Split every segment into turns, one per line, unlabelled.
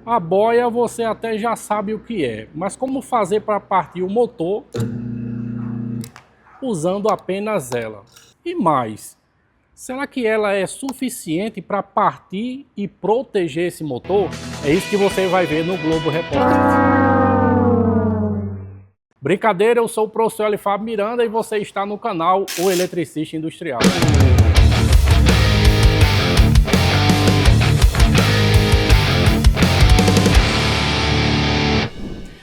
A boia você até já sabe o que é, mas como fazer para partir o motor usando apenas ela? E mais, será que ela é suficiente para partir e proteger esse motor? É isso que você vai ver no Globo Repórter. Brincadeira, eu sou o professor Elifábio Miranda e você está no canal O Eletricista Industrial.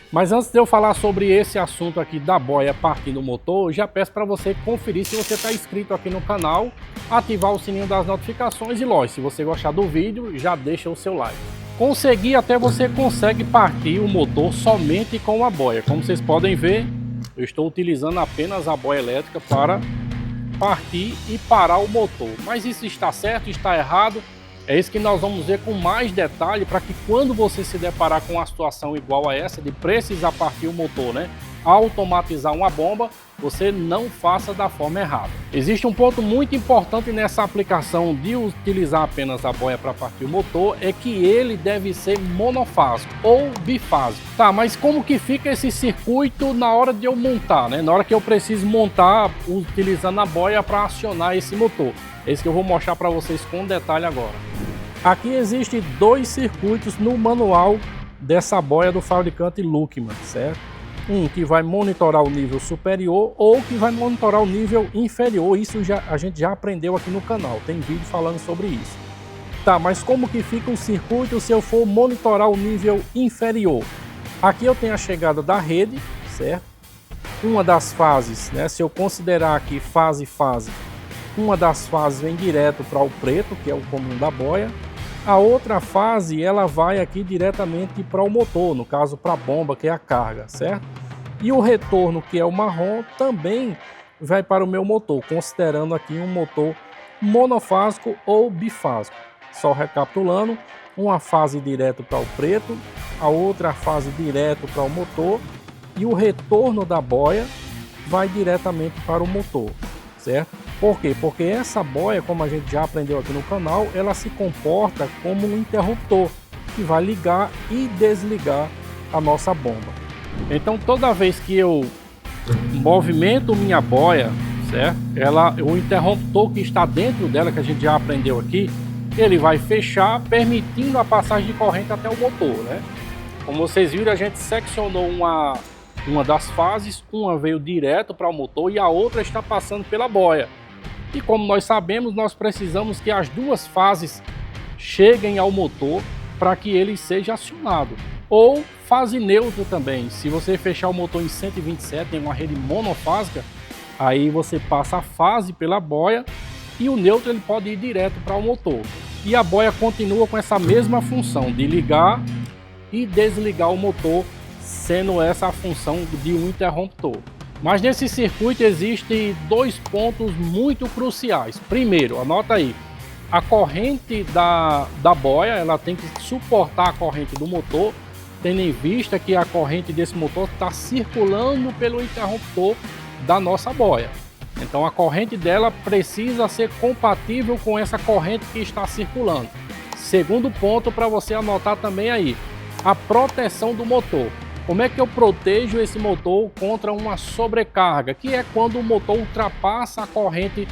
Mas antes de eu falar sobre esse assunto aqui da boia partindo o motor, já peço para você conferir se você está inscrito aqui no canal, ativar o sininho das notificações e, lógico, se você gostar do vídeo, já deixa o seu like. Conseguir até você consegue partir o motor somente com a boia. Como vocês podem ver, eu estou utilizando apenas a boia elétrica para partir e parar o motor. Mas isso está certo, está errado? É isso que nós vamos ver com mais detalhe para que quando você se deparar com uma situação igual a essa, de precisar partir o motor, automatizar uma bomba, você não faça da forma errada. Existe um ponto muito importante nessa aplicação de utilizar apenas a boia para partir o motor, é que ele deve ser monofásico ou bifásico. Tá, mas como que fica esse circuito na hora de eu montar, Na hora que eu preciso montar utilizando a boia para acionar esse motor? É isso que eu vou mostrar para vocês com detalhe agora. Aqui existem dois circuitos no manual dessa boia do fabricante Luckman, certo? Um que vai monitorar o nível superior ou que vai monitorar o nível inferior. Isso a gente já aprendeu aqui no canal, tem vídeo falando sobre isso. Tá, mas como que fica o circuito se eu for monitorar o nível inferior? Aqui eu tenho a chegada da rede, certo? Uma das fases, se eu considerar aqui fase, uma das fases vem direto para o preto, que é o comum da boia. A outra fase, ela vai aqui diretamente para o motor, no caso para a bomba, que é a carga, certo? E o retorno, que é o marrom, também vai para o meu motor, considerando aqui um motor monofásico ou bifásico. Só recapitulando, uma fase direto para o preto, a outra fase direto para o motor e o retorno da boia vai diretamente para o motor, certo? Por quê? Porque essa boia, como a gente já aprendeu aqui no canal, ela se comporta como um interruptor que vai ligar e desligar a nossa bomba. Então toda vez que eu movimento minha boia, certo? O interruptor que está dentro dela, que a gente já aprendeu aqui, ele vai fechar, permitindo a passagem de corrente até o motor, Como vocês viram, a gente seccionou uma das fases, uma veio direto para o motor e a outra está passando pela boia. E como nós sabemos, nós precisamos que as duas fases cheguem ao motor para que ele seja acionado. Ou fase neutra também. Se você fechar o motor em 127 em uma rede monofásica, aí você passa a fase pela boia e o neutro ele pode ir direto para o motor. E a boia continua com essa mesma função de ligar e desligar o motor, sendo essa a função de um interruptor. Mas nesse circuito existem dois pontos muito cruciais. Primeiro, anota aí, a corrente da boia ela tem que suportar a corrente do motor, tendo em vista que a corrente desse motor está circulando pelo interruptor da nossa boia. Então a corrente dela precisa ser compatível com essa corrente que está circulando. Segundo ponto para você anotar também aí, a proteção do motor. Como é que eu protejo esse motor contra uma sobrecarga? Que é quando o motor ultrapassa a corrente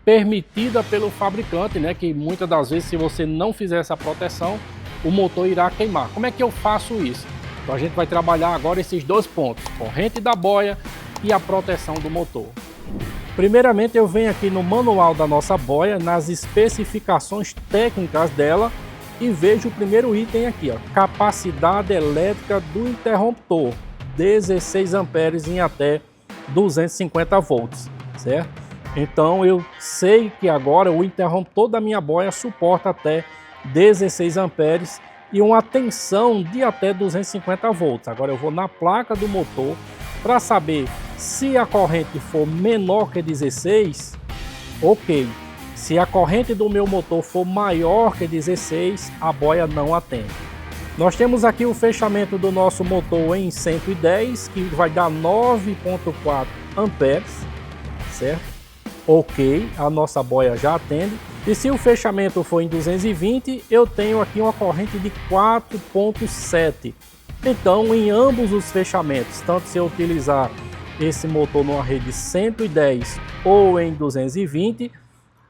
permitida pelo fabricante, Que muitas das vezes, se você não fizer essa proteção, o motor irá queimar. Como é que eu faço isso? Então a gente vai trabalhar agora esses dois pontos, corrente da boia e a proteção do motor. Primeiramente eu venho aqui no manual da nossa boia, nas especificações técnicas dela, e vejo o primeiro item aqui, capacidade elétrica do interruptor, 16 amperes em até 250 volts, certo? Então eu sei que agora o interruptor da minha boia suporta até 16 amperes e uma tensão de até 250 volts. Agora eu vou na placa do motor para saber se a corrente for menor que 16, ok. Se a corrente do meu motor for maior que 16, a boia não atende. Nós temos aqui o fechamento do nosso motor em 110, que vai dar 9,4 amperes, certo? Ok, a nossa boia já atende. E se o fechamento for em 220, eu tenho aqui uma corrente de 4,7. Então, em ambos os fechamentos, tanto se eu utilizar esse motor numa rede 110 ou em 220,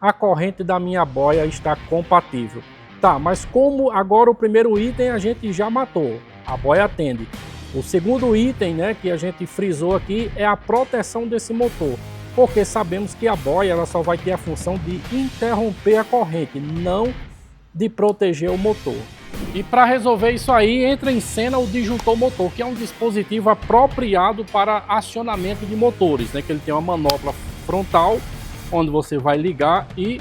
a corrente da minha boia está compatível. Tá, mas como agora o primeiro item a gente já matou, a boia atende. O segundo item, né, que a gente frisou aqui é a proteção desse motor, porque sabemos que a boia ela só vai ter a função de interromper a corrente, não de proteger o motor. E para resolver isso aí, entra em cena o disjuntor motor, que é um dispositivo apropriado para acionamento de motores, né? Que ele tem uma manopla frontal, onde você vai ligar e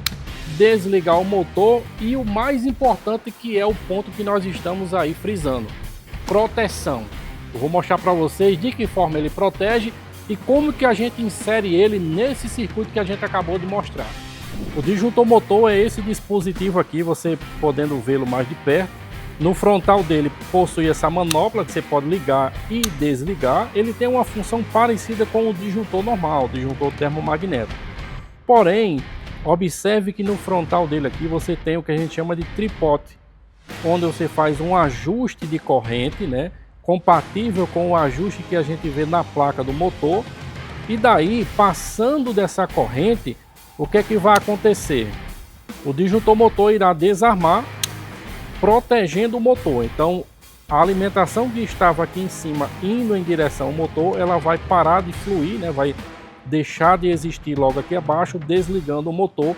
desligar o motor, e o mais importante, que é o ponto que nós estamos aí frisando: proteção. Eu vou mostrar para vocês de que forma ele protege e como que a gente insere ele nesse circuito que a gente acabou de mostrar. O disjuntor motor é esse dispositivo aqui, você podendo vê-lo mais de perto. No frontal dele possui essa manopla que você pode ligar e desligar. Ele tem uma função parecida com o disjuntor normal, o disjuntor termomagnético. Porém, observe que no frontal dele aqui você tem o que a gente chama de tripote, onde você faz um ajuste de corrente, né, compatível com o ajuste que a gente vê na placa do motor. E daí, passando dessa corrente, o que é que vai acontecer? O disjuntor motor irá desarmar, protegendo o motor. Então, a alimentação que estava aqui em cima indo em direção ao motor, ela vai parar de fluir, né? Vai deixar de existir logo aqui abaixo, desligando o motor,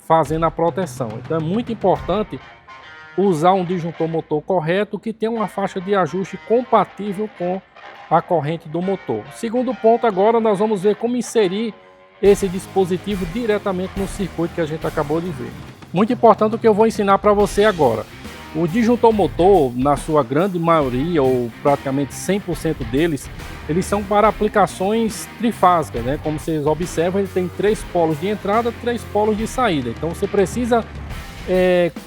fazendo a proteção. Então é muito importante usar um disjuntor motor correto, que tem uma faixa de ajuste compatível com a corrente do motor. Segundo ponto, agora nós vamos ver como inserir esse dispositivo diretamente no circuito que a gente acabou de ver. Muito importante o que eu vou ensinar para você agora. O disjuntor motor, na sua grande maioria, ou praticamente 100% deles, eles são para aplicações trifásicas, né? Como vocês observam, ele tem 3 polos de entrada, 3 polos de saída. Então você precisa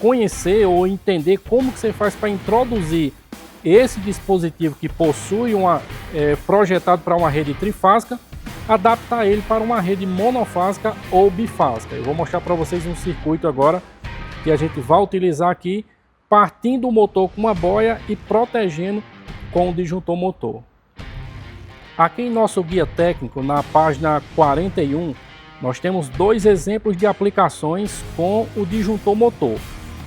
conhecer ou entender como que você faz para introduzir esse dispositivo que possui projetado para uma rede trifásica, adaptar ele para uma rede monofásica ou bifásica. Eu vou mostrar para vocês um circuito agora que a gente vai utilizar aqui, partindo o motor com uma boia e protegendo com o disjuntor motor. Aqui em nosso guia técnico, na página 41, nós temos 2 exemplos de aplicações com o disjuntor motor,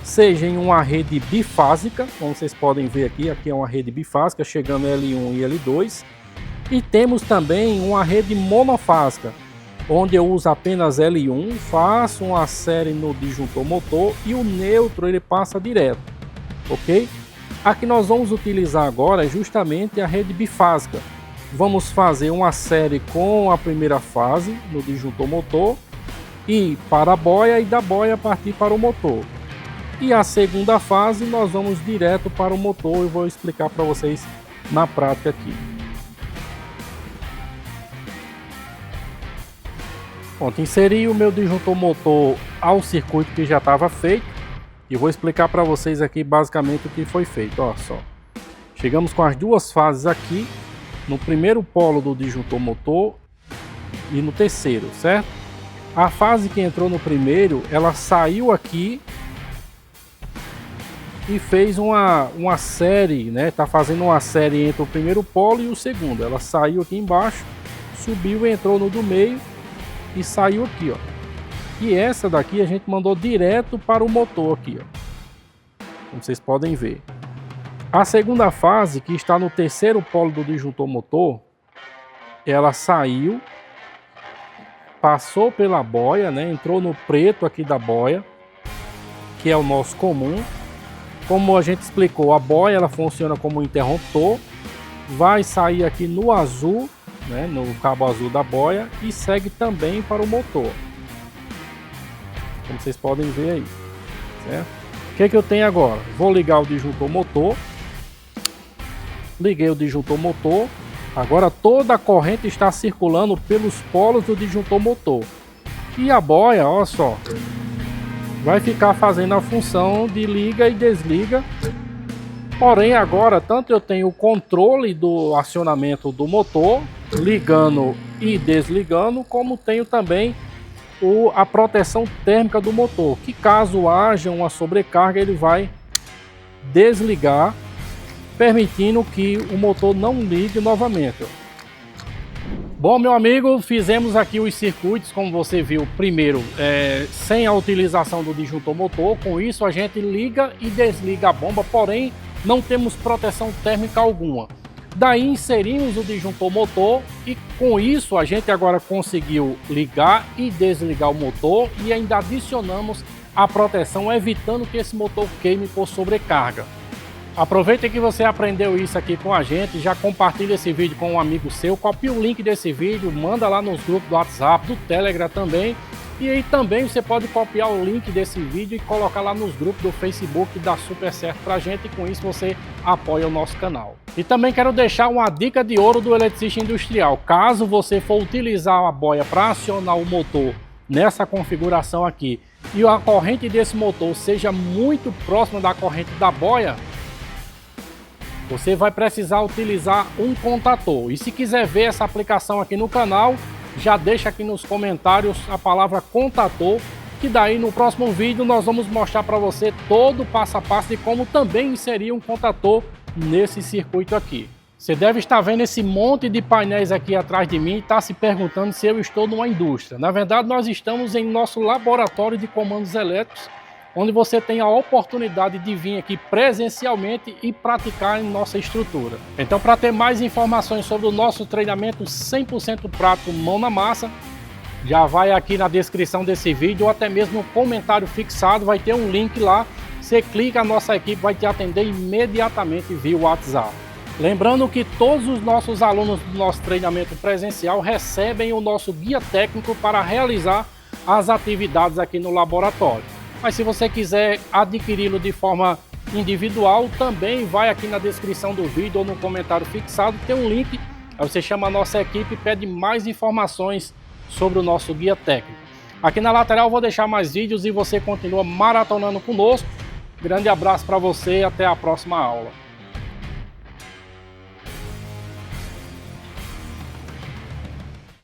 seja em uma rede bifásica, como vocês podem ver aqui é uma rede bifásica, chegando L1 e L2, e temos também uma rede monofásica, onde eu uso apenas L1, faço uma série no disjuntor motor e o neutro ele passa direto, ok? A que nós vamos utilizar agora é justamente a rede bifásica. Vamos fazer uma série com a primeira fase no disjuntor motor e para a boia, e da boia partir para o motor. E a segunda fase nós vamos direto para o motor. Eu vou explicar para vocês na prática aqui. Pronto, inseri o meu disjuntor motor ao circuito que já estava feito e vou explicar para vocês aqui basicamente o que foi feito. Olha só, chegamos com as 2 fases aqui, no primeiro polo do disjuntor motor e no terceiro, certo? A fase que entrou no primeiro, ela saiu aqui e fez uma série, né? Tá fazendo uma série entre o primeiro polo e o segundo. Ela saiu aqui embaixo, subiu, entrou no do meio e saiu aqui, ó. E essa daqui a gente mandou direto para o motor aqui, ó. Como vocês podem ver. A segunda fase, que está no terceiro polo do disjuntor motor, ela saiu, passou pela boia, né? Entrou no preto aqui da boia, que é o nosso comum. Como a gente explicou, a boia ela funciona como um interruptor, vai sair aqui no azul, né, no cabo azul da boia, e segue também para o motor, como vocês podem ver aí, certo? O que eu tenho agora? Vou ligar o disjuntor motor, liguei o disjuntor motor, agora toda a corrente está circulando pelos polos do disjuntor motor, e a boia, olha só, vai ficar fazendo a função de liga e desliga. Porém agora tanto eu tenho o controle do acionamento do motor, ligando e desligando, como tenho também a proteção térmica do motor, que caso haja uma sobrecarga ele vai desligar, permitindo que o motor não ligue novamente. Bom, meu amigo, fizemos aqui os circuitos, como você viu, primeiro sem a utilização do disjuntor motor. Com isso a gente liga e desliga a bomba, porém não temos proteção térmica alguma. Daí inserimos o disjuntor motor e com isso a gente agora conseguiu ligar e desligar o motor e ainda adicionamos a proteção, evitando que esse motor queime por sobrecarga. Aproveita que você aprendeu isso aqui com a gente, já compartilha esse vídeo com um amigo seu, copia o link desse vídeo, manda lá nos grupos do WhatsApp, do Telegram também. E aí também você pode copiar o link desse vídeo e colocar lá nos grupos do Facebook, que dá super certo pra gente e com isso você apoia o nosso canal. E também quero deixar uma dica de ouro do eletricista industrial. Caso você for utilizar a boia para acionar o motor nessa configuração aqui e a corrente desse motor seja muito próxima da corrente da boia, você vai precisar utilizar um contator. E se quiser ver essa aplicação aqui no canal, já deixa aqui nos comentários a palavra contator, que daí no próximo vídeo nós vamos mostrar para você todo o passo a passo de como também inserir um contator nesse circuito aqui. Você deve estar vendo esse monte de painéis aqui atrás de mim e está se perguntando se eu estou numa indústria. Na verdade, nós estamos em nosso laboratório de comandos elétricos, onde você tem a oportunidade de vir aqui presencialmente e praticar em nossa estrutura. Então, para ter mais informações sobre o nosso treinamento 100% prático, mão na massa, já vai aqui na descrição desse vídeo ou até mesmo no comentário fixado, vai ter um link lá. Você clica, a nossa equipe vai te atender imediatamente via WhatsApp. Lembrando que todos os nossos alunos do nosso treinamento presencial recebem o nosso guia técnico para realizar as atividades aqui no laboratório. Mas se você quiser adquiri-lo de forma individual, também vai aqui na descrição do vídeo ou no comentário fixado, tem um link, aí você chama a nossa equipe e pede mais informações sobre o nosso guia técnico. Aqui na lateral eu vou deixar mais vídeos e você continua maratonando conosco. Grande abraço para você e até a próxima aula.